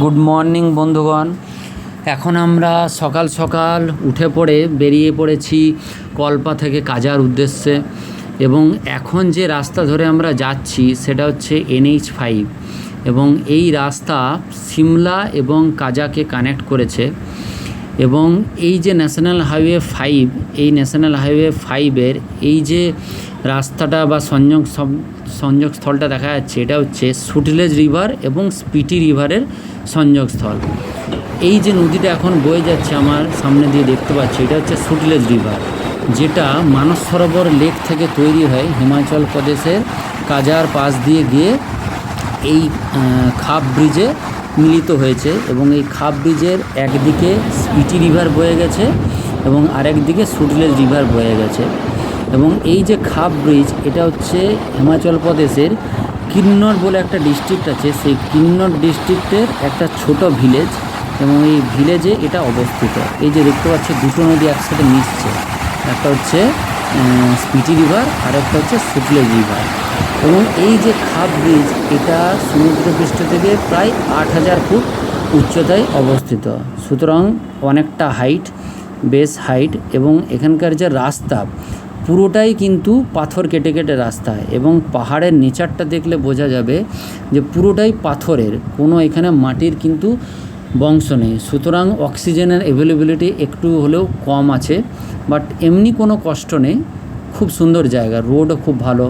Good morning বন্ধুগণ। এখন আমরা সকাল সকাল উঠে পড়ে বেরিয়ে পড়েছি কল্পা থেকে কাজার উদ্দেশ্যে। এবং এখন যে রাস্তা ধরে আমরা যাচ্ছি সেটা হচ্ছে NH5 এবং এই রাস্তা সিমলা এবং কাজাকে কানেক্ট করেছে। এবং এই যে ন্যাশনাল হাইওয়ে 5, এই ন্যাশনাল হাইওয়ে 5-এর এই যে রাস্তাটা বা সংযোগস্থলটা দেখা যাচ্ছে, এটা হচ্ছে সুটলেজ রিভার এবং স্পিটি রিভারের সংযোগস্থল। এই যে নদীটা এখন বয়ে যাচ্ছে আমার সামনে দিয়ে দেখতে পাচ্ছি, এটা হচ্ছে সুটলেজ রিভার, যেটা মানস সরোবর লেক থেকে তৈরি হয় হিমাচল প্রদেশের কাজার পাশ দিয়ে গিয়ে এই খাপ ব্রিজে মিলিত হয়েছে। এবং এই খাপ ব্রিজের একদিকে স্পিটি রিভার বয়ে গেছে এবং আরেকদিকে সুটলেজ রিভার বয়ে গেছে। এবং এই যে খাপ ব্রিজ, এটা হচ্ছে হিমাচল প্রদেশের কিন্নর বলে একটা ডিস্ট্রিক্ট আছে, সেই কিন্নর ডিস্ট্রিক্টের একটা ছোট ভিলেজ এবং এই ভিলেজে এটা অবস্থিত। এই যে দেখতে পাচ্ছি দুটো নদী একসাথে মিশছে, একটা হচ্ছে স্পিটি রিভার আর একটা হচ্ছে সুটলেজ রিভার। এবং এই যে খাপ ব্রিজ, এটা সমুদ্রপৃষ্ঠ থেকে প্রায় 8,000 ফুট উচ্চতায় অবস্থিত, সুতরাং অনেকটা হাইট, বেশ হাইট। এবং এখানকার যে রাস্তা পুরোটাই কিন্তু পাথর কেটে কেটে রাস্তা, এবং পাহাড়ের নেচারটা দেখলে বোঝা যাবে যে পুরোটাই পাথরের, কোনো এখানে মাটির কিন্তু বংশ নেই। সুতরাং অক্সিজেনের অ্যাভেলেবিলিটি একটু হলেও কম আছে, বাট এমনি কোনো কষ্ট নেই। খুব সুন্দর জায়গা, রোডও খুব ভালো।